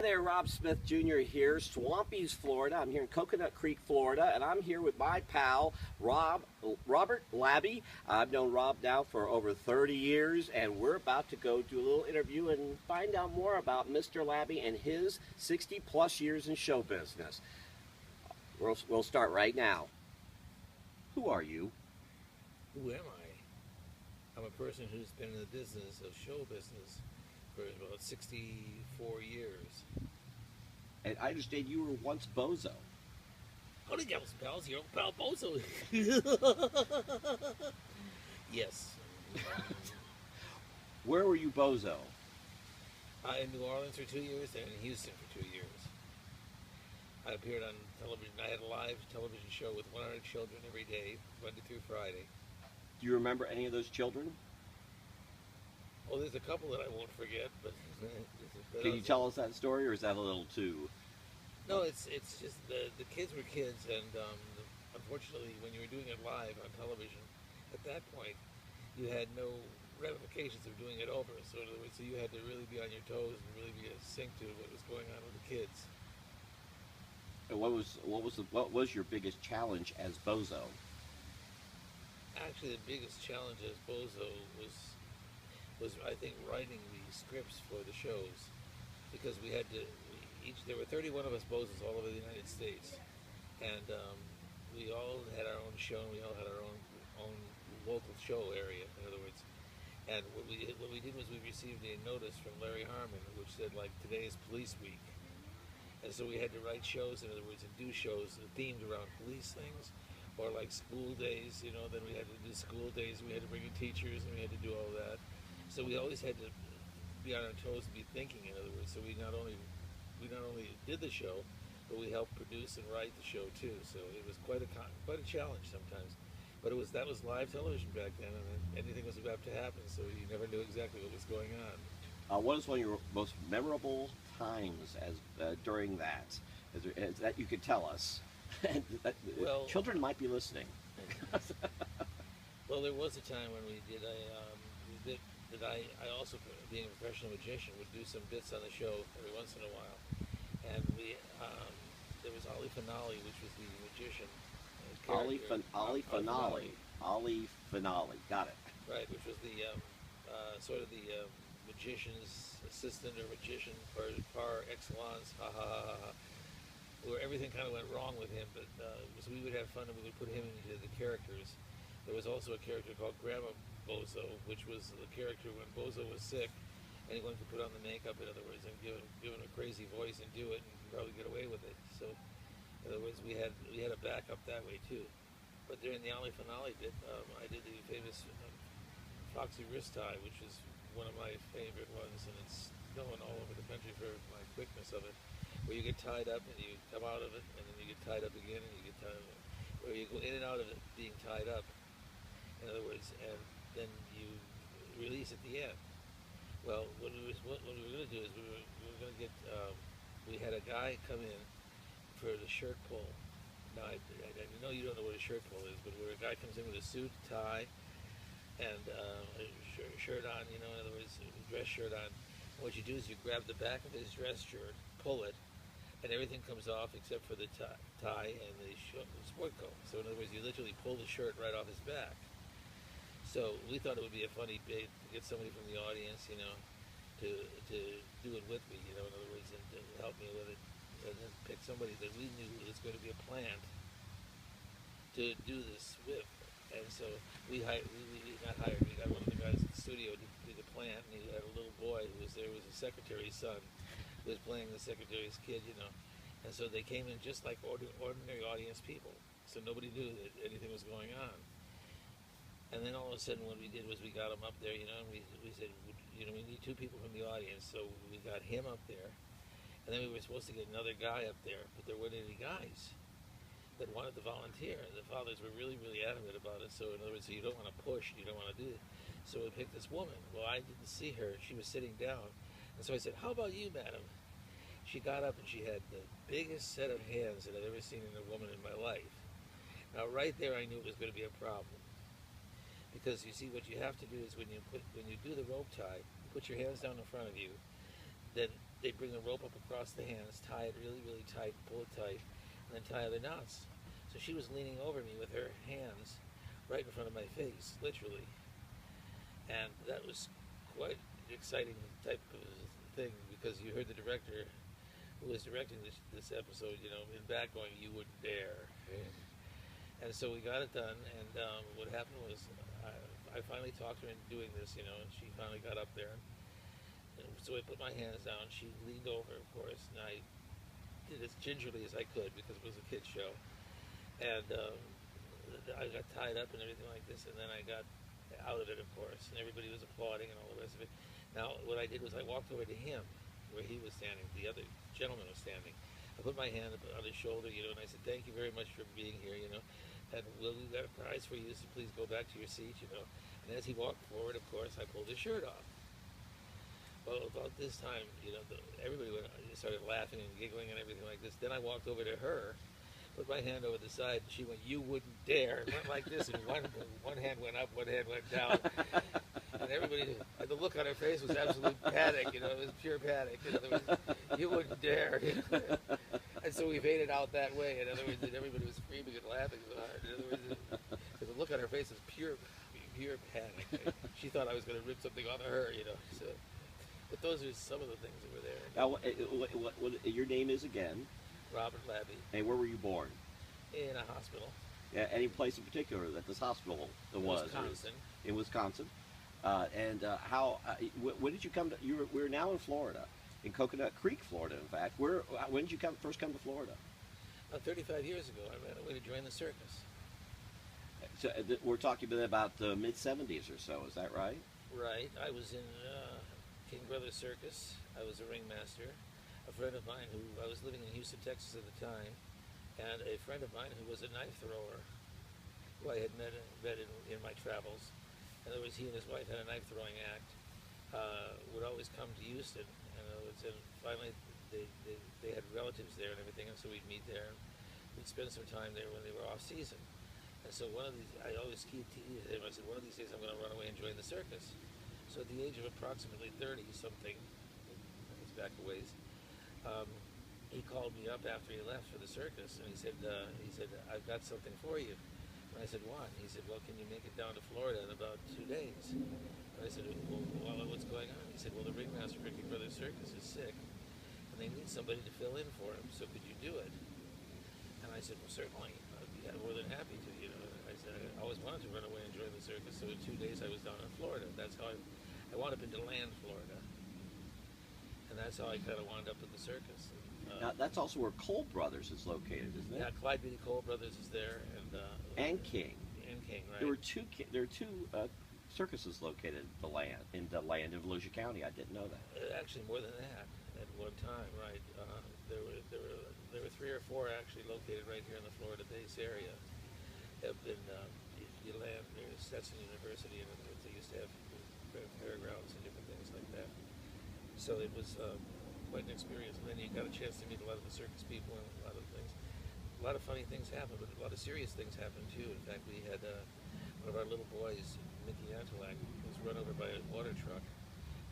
Hi there, Rob Smith Jr. here, Swampy's, Florida. I'm here in Coconut Creek, Florida, and I'm here with my pal, Robert Labby. I've known Rob now for over 30 years, and we're about to go do a little interview and find out more about Mr. Labby and his 60-plus years in show business. We'll start right now. Who are you? Who am I? I'm a person who's been in the business of show business for about 64 years. And I understand you were once Bozo. How did you get pals? Your pal Bozo. Yes. Where were you Bozo? In New Orleans for 2 years and in Houston for 2 years. I appeared on television. I had a live television show with 100 children every day, Monday through Friday. Do you remember any of those children? Oh, there's a couple that I won't forget, but Can you tell us that story, or is that a little too? No, it's just the kids were kids, and unfortunately, when you were doing it live on television, at that point, you had no ramifications of doing it over. So in other words, so you had to really be on your toes and really be in sync to what was going on with the kids. And what was your biggest challenge as Bozo? Actually, the biggest challenge as Bozo was I think writing the scripts for the shows, because we had to there were 31 of us Bozos all over the United States, and we all had our own show, and we all had our own local show area, in other words. And what we did was we received a notice from Larry Harmon which said, like, today is Police Week, and so we had to write shows, in other words, and do shows themed around police things, or like school days, then we had to do school days, we had to bring in teachers, and we had to do all that. So we always had to be on our toes and be thinking, in other words. So we not only did the show, but we helped produce and write the show too. So it was quite a challenge sometimes. But that was live television back then, and anything was about to happen, so you never knew exactly what was going on. What is one of your most memorable times during that? Is that you could tell us? Well, children might be listening. Well, there was a time when we did I also, being a professional magician, would do some bits on the show every once in a while. And there was Ali Finale, which was the magician. Ali Finale. Got it. Right, which was the sort of the magician's assistant or magician par excellence. Ha ha ha ha. Where everything kind of went wrong with him, but so we would have fun and we would put him into the characters. There was also a character called Grandma Bozo, which was the character when Bozo was sick. Anyone could put on the makeup, in other words, and give him a crazy voice and do it, and probably get away with it. So, in other words, we had a backup that way too. But during the Ali Finale bit, I did the famous Foxy wrist tie, which is one of my favorite ones, and it's known all over the country for my quickness of it. Where you get tied up and you come out of it, and then you get tied up again, and you get tied up. Where you go in and out of it being tied up, in other words, and then you release at the end. Well, what we were going to do is we were going to get, we had a guy come in for the shirt pull. Now, I know you don't know what a shirt pull is, but where a guy comes in with a suit, tie, and a shirt on, in other words, a dress shirt on. And what you do is you grab the back of his dress shirt, pull it, and everything comes off except for the tie and the sport coat. So in other words, you literally pull the shirt right off his back. So we thought it would be a funny bit to get somebody from the audience, to do it with me, in other words, and to help me with it, and then pick somebody that we knew was going to be a plant to do this with. And so we got hired. We got one of the guys at the studio to do the plant, and he had a little boy who was there, was a secretary's son, who was playing the secretary's kid, And so they came in just like ordinary audience people. So nobody knew that anything was going on. And then all of a sudden what we did was we got him up there, and we said, we need two people from the audience. So we got him up there. And then we were supposed to get another guy up there, but there weren't any guys that wanted to volunteer. And the fathers were really, really adamant about it. So in other words, you don't want to push, you don't want to do it. So we picked this woman. Well, I didn't see her. She was sitting down. And so I said, how about you, madam? She got up and she had the biggest set of hands that I've ever seen in a woman in my life. Now, right there, I knew it was going to be a problem. Because you see, what you have to do is when you do the rope tie, you put your hands down in front of you, then they'd bring the rope up across the hands, tie it really, really tight, pull it tight, and then tie other knots. So she was leaning over me with her hands right in front of my face, literally. And that was quite an exciting type of thing, because you heard the director who was directing this episode, in back going, "You wouldn't dare." And so we got it done, and what happened was I finally talked her into doing this, and she finally got up there. And so I put my hands down. She leaned over, of course, and I did as gingerly as I could because it was a kid's show. And I got tied up and everything like this, and then I got out of it, of course, and everybody was applauding and all the rest of it. Now, what I did was I walked over to him, where he was standing. The other gentleman was standing. I put my hand on his shoulder, and I said, "Thank you very much for being here, and we've got a prize for you, so please go back to your seat, And as he walked forward, of course, I pulled his shirt off. Well, about this time, everybody started laughing and giggling and everything like this. Then I walked over to her, put my hand over the side, and she went, "You wouldn't dare," and went like this, and one hand went up, one hand went down. And everybody, the look on her face was absolute panic, it was pure panic. In other words, "You wouldn't dare." And so we made it out that way. In other words, everybody was screaming and laughing so hard. In other words, the look on her face was pure panic. She thought I was going to rip something on her, So, but those are some of the things that were there. Now, what your name is again? Robert Labby. And where were you born? In a hospital. Yeah, any place in particular that this hospital was? Wisconsin. In Wisconsin. When did you come to? We're now in Florida, in Coconut Creek, Florida. In fact, when did you first come to Florida? 35 years ago, I ran away to join the circus. So we're talking about the mid '70s or so. Is that right? Right. I was in King Brothers Circus. I was a ringmaster. A friend of mine I was living in Houston, Texas at the time, and a friend of mine who was a knife thrower, who I had met in my travels. In other words, he and his wife had a knife throwing act. Would always come to Houston, and finally they had relatives there and everything, and so we'd meet there. And we'd spend some time there when they were off season. And so one of these, I always teased him. I said, one of these days I'm going to run away and join the circus. So at the age of approximately 30-something, it's back a ways, he called me up after he left for the circus, and he said, "I've got something for you." And I said, "What?" He said, "Well, can you make it down to Florida in about 2 days?" And I said, "Well, what's going on?" He said, "Well, the ringmaster for King Brothers Circus is sick, and they need somebody to fill in for him, so could you do it?" And I said, "Well, certainly. I'd be more than happy to, I said, I always wanted to run away and join the circus, so in 2 days I was down in Florida. That's how I wound up in DeLand, Florida. And that's how I kind of wound up at the circus. Now, that's also where Cole Brothers is located, isn't it? Yeah, Clyde Beatty Cole Brothers is there, and King. And King, right? There are two circuses located in DeLand in Volusia County. I didn't know that. Actually, more than that at one time, right? There were 3 or 4 actually located right here in the Florida base area. Have been DeLand, there's Stetson University, and they used to have fairgrounds and different things like that. So it was quite an experience. And then you got a chance to meet a lot of the circus people and a lot of things. A lot of funny things happened, but a lot of serious things happened too. In fact, we had one of our little boys, Mickey Antolak, was run over by a water truck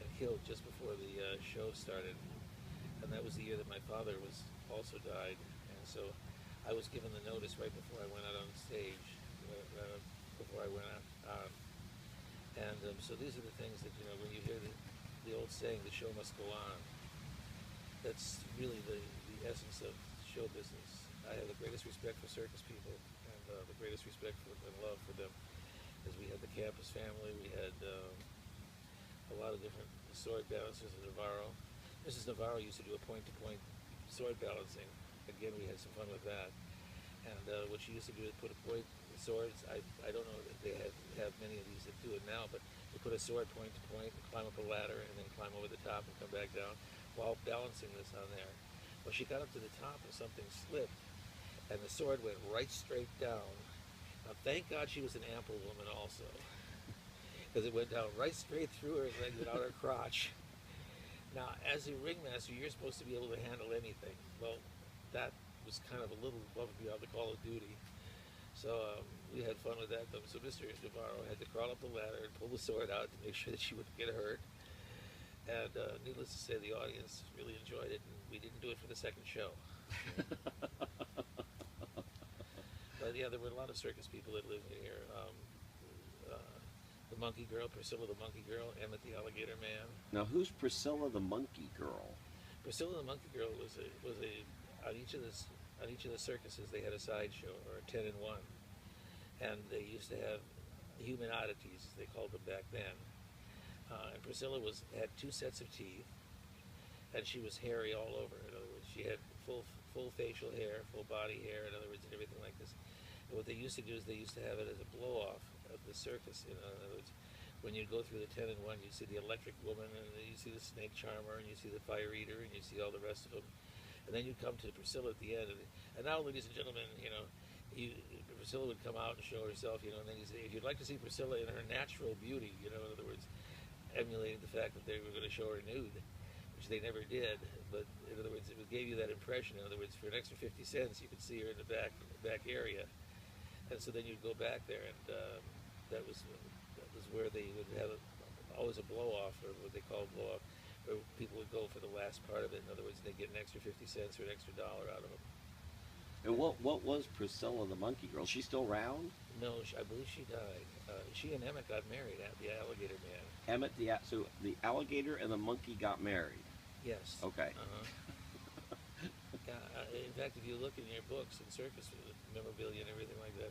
and killed just before the show started. And that was the year that my father also died. And so I was given the notice right before I went out on stage, before I went out. And so these are the things that, when you hear the old saying, the show must go on, that's really the essence of show business. I have the greatest respect for circus people, and the greatest respect and love for them, as we had the campus family, we had a lot of different sword balancers in Navarro. Mrs. Navarro used to do a point-to-point sword balancing. Again, we had some fun with that. And what she used to do is put a point swords. I don't know that they have many of these that do it now, but they put a sword point to point and climb up a ladder and then climb over the top and come back down while balancing this on there. Well, she got up to the top and something slipped, and the sword went right straight down. Now, thank God she was an ample woman also, because it went down right straight through her leg without her crotch. Now, as a ringmaster, you're supposed to be able to handle anything. Well, that was kind of a little above and beyond the call of duty. So we had fun with that. So Mr. Navarro had to crawl up the ladder and pull the sword out to make sure that she wouldn't get hurt. And needless to say, the audience really enjoyed it, and we didn't do it for the second show. But yeah, there were a lot of circus people that lived here. The Monkey Girl, Priscilla the Monkey Girl, Emmett the Alligator Man. Now, who's Priscilla the Monkey Girl? Priscilla the Monkey Girl was a on each of the circuses they had a sideshow or a 10 in 1, and they used to have human oddities, as they called them back then. And Priscilla had 2 sets of teeth, and she was hairy all over. In other words, she had full facial hair, full body hair, in other words, and everything like this. And what they used to do is they used to have it as a blow-off of the circus. In other words, when you go through the 10 in 1, you see the Electric Woman, and then you see the Snake Charmer, and you see the Fire Eater, and you see all the rest of them. And then you come to Priscilla at the end. And now, ladies and gentlemen, Priscilla would come out and show herself, and then you say, if you'd like to see Priscilla in her natural beauty, in other words, emulating the fact that they were going to show her nude, which they never did. But in other words, it gave you that impression. In other words, for an extra 50 cents, you could see her in the back area. And so then you'd go back there, and that was where they would have always a blow-off, or what they call blow-off, where people would go for the last part of it. In other words, they'd get an extra 50 cents or an extra $1 out of them. And what was Priscilla the Monkey Girl? She's still around? No, I believe she died. She and Emmett got married at the Alligator Man. So the alligator and the monkey got married? Yes. Okay. Yeah, in fact, if you look in your books and circus memorabilia and everything like that,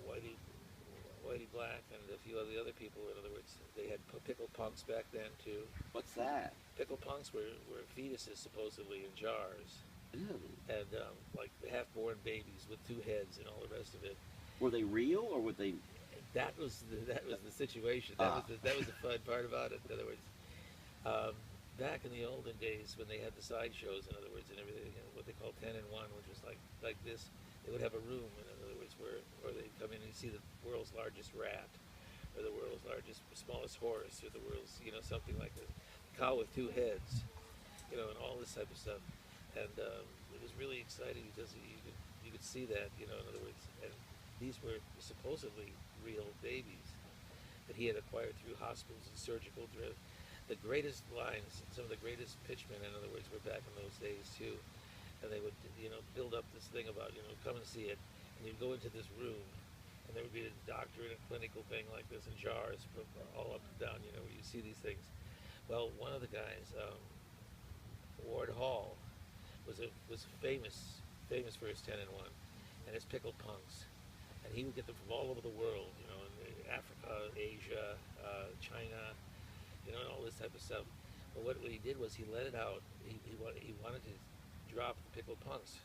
Whitey Black and a few of the other people, in other words, they had pickle punks back then too. What's that? Pickle punks were fetuses supposedly in jars. Ew. And like half-born babies with 2 heads and all the rest of it. Were they real, or were they? That was the situation. That was the fun part about it. In other words, back in the olden days when they had the sideshows, in other words, and everything, what they call 10 in 1, which was like this, they would have a room, in other words, where they'd come in and see the world's largest rat, or the world's smallest horse, or the world's, something like a cow with 2 heads, and all this type of stuff. And it was really exciting because you could see that, in other words, and these were supposedly real babies that he had acquired through hospitals and surgical drift. The greatest lines, some of the greatest pitchmen, in other words, were back in those days too. And they would, build up this thing about, come and see it. And you'd go into this room, and there would be a doctor in a clinical thing like this in jars, all up and down, where you see these things. Well, one of the guys, Ward Hall, was famous for his 10 in 1 and his pickled punks. And he would get them from all over the world, in Africa, Asia, China, and all this type of stuff. But what he did was he let it out. He wanted to drop the pickled punks.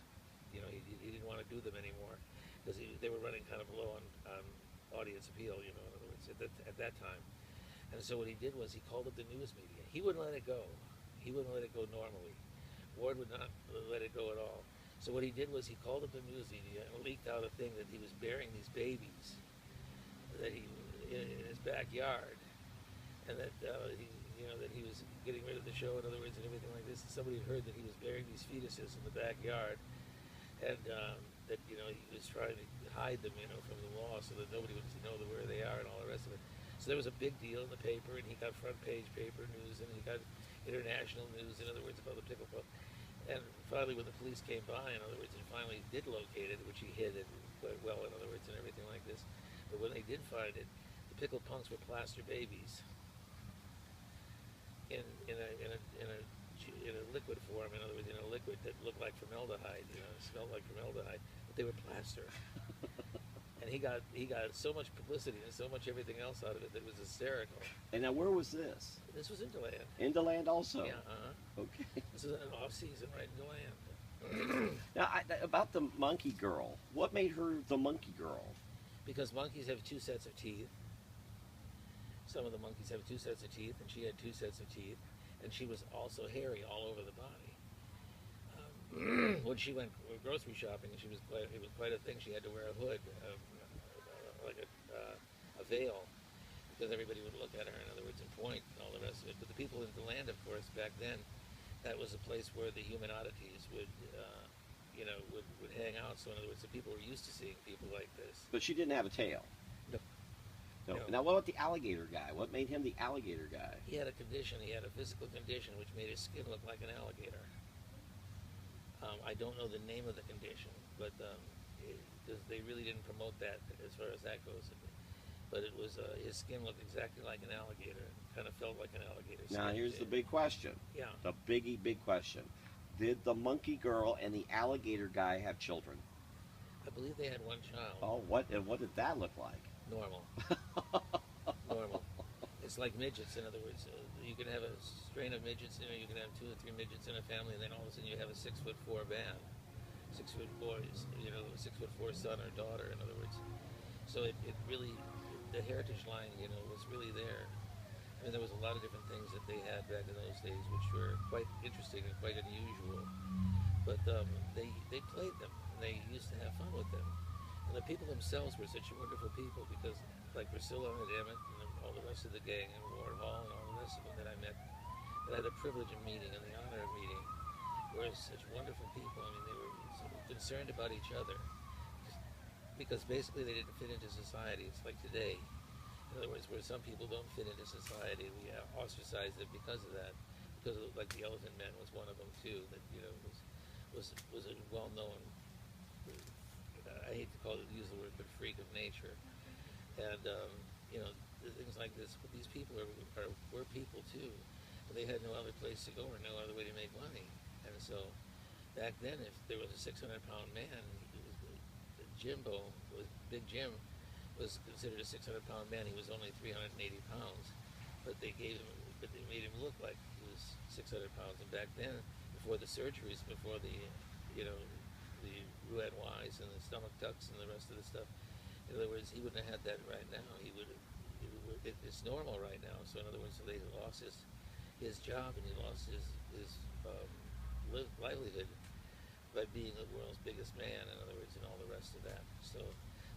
He didn't want to do them anymore because they were running kind of low on audience appeal, in other words, at that time. And so what he did was he called up the news media. He wouldn't let it go. He wouldn't let it go normally. Ward would not let it go at all. So what he did was he called up the news media and leaked out a thing that he was burying these babies that in his backyard, and that that he was getting rid of the show, in other words, and everything like this. And somebody heard that he was burying these fetuses in the backyard, and that he was trying to hide them, from the law, so that nobody would know where they are and all the rest of it. So there was a big deal in the paper, and he got front page paper news, and he got international news, in other words, about the pickle punk. And finally, when the police came by, in other words, and finally did locate it, which he hid it quite well, in other words, and everything like this. But when they did find it, the pickled punks were plaster babies in a liquid form, in other words, in a liquid that looked like formaldehyde, smelled like formaldehyde, but they were plaster. And he got so much publicity and so much everything else out of it that it was hysterical. And now, where was this? This was in DeLand. In DeLand also? Yeah, Okay. This is an off-season right in DeLand. Now, about the monkey girl, what made her the monkey girl? Because monkeys have 2 sets of teeth. Some of the monkeys have 2 sets of teeth, and she had 2 sets of teeth. And she was also hairy all over the body. When she went grocery shopping, it was quite a thing. She had to wear a hood, like a veil, because everybody would look at her, in other words, and point and all the rest of it. But the people in DeLand, of course, back then, that was a place where the human oddities would hang out. So in other words, the people were used to seeing people like this. But she didn't have a tail. No. So, You know, now, what about the alligator guy? What made him the alligator guy? he had a condition. He had a physical condition which made his skin look like an alligator. I don't know the name of the condition, but because they really didn't promote that as far as that goes. But it was his skin looked exactly like an alligator. Kind of felt like an alligator skin. Now, here's the big question. Yeah. The big question. Did the monkey girl and the alligator guy have children? I believe they had one child. Oh, what did that look like? Normal. Normal. It's like midgets, in other words. You can have a strain of midgets, you can have 2 or 3 midgets in a family, and then all of a sudden you have a 6'4" band. 6-foot boys, 6'4" son or daughter, in other words. So it really, the heritage line, was really there. I mean, there was a lot of different things that they had back in those days, which were quite interesting and quite unusual. But they played them, and they used to have fun with them. And the people themselves were such wonderful people because, like Priscilla and Emmett and all the rest of the gang, and Ward Hall and all the rest of them that I met, that I had the privilege of meeting and the honor of meeting, were such wonderful people. I mean, they were sort of concerned about each other because basically they didn't fit into society. It's like today. In other words, where some people don't fit into society, we ostracize them because of that. Because of, like the Elephant Man was one of them too. That was a well-known. I hate to use the word, but freak of nature. And things like this. But these people were people too. But they had no other place to go or no other way to make money. And so back then, if there was a 600-pound man, Big Jim was considered a 600-pound man. He was only 380 pounds, but they made him look like he was 600 pounds. And back then, before the surgeries, before the Roux-en-Ys and the stomach tucks and the rest of the stuff, in other words, he wouldn't have had that right now. It's normal right now. So in other words, so they lost his job and he lost his livelihood by being the world's biggest man, in other words, and all the rest of that. So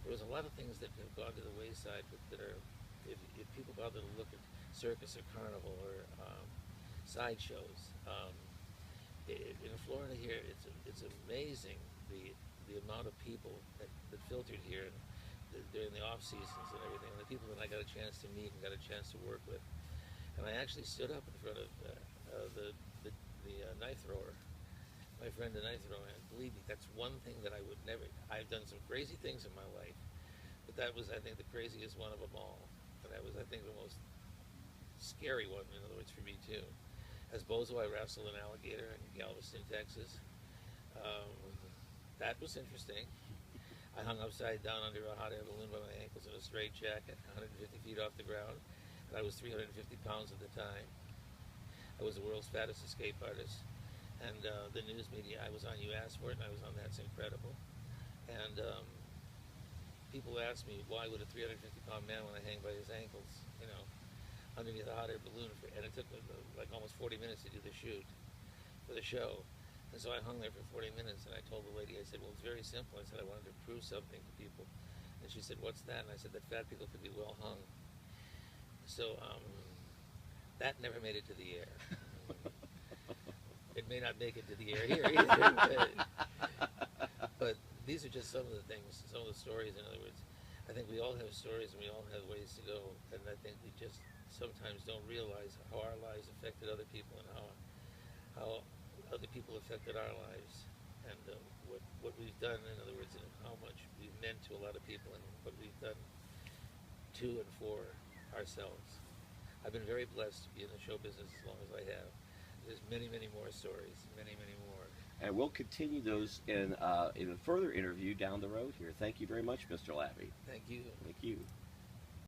there was a lot of things that have gone to the wayside, but that are, if people bother to look at circus or carnival or sideshows, in Florida here, it's amazing the amount of people that filtered here during the off seasons and everything, and the people that I got a chance to meet and got a chance to work with. And I actually stood up in front of the knife thrower, my friend the knife thrower, and believe me, that's one thing that I would never. I've done some crazy things in my life, but that was, I think, the craziest one of them all. And that was, I think, the most scary one, in other words, for me too. As Bozo, I wrestled an alligator in Galveston, Texas. That was interesting. I hung upside down under a hot air balloon by my ankles in a straight jacket, 150 feet off the ground, and I was 350 pounds at the time. I was the world's fattest escape artist, and the news media, I was on You Asked For It, and I was on That's Incredible. And people asked me, why would a 350-pound man want to hang by his ankles, underneath a hot air balloon? And it took like almost 40 minutes to do the shoot for the show. And so I hung there for 40 minutes, and I told the lady, I said, well, it's very simple. I said, I wanted to prove something to people. And she said, what's that? And I said, that fat people could be well hung. So that never made it to the air. It may not make it to the air here either. But these are just some of the things, some of the stories. In other words, I think we all have stories and we all have ways to go. And I think we just sometimes don't realize how our lives affected other people and how other people affected our lives, and what we've done, in other words, and how much we've meant to a lot of people, and what we've done to and for ourselves. I've been very blessed to be in the show business as long as I have. There's many, many more stories, many, many more. And we'll continue those in a further interview down the road here. Thank you very much, Mr. Labby. Thank you. Thank you.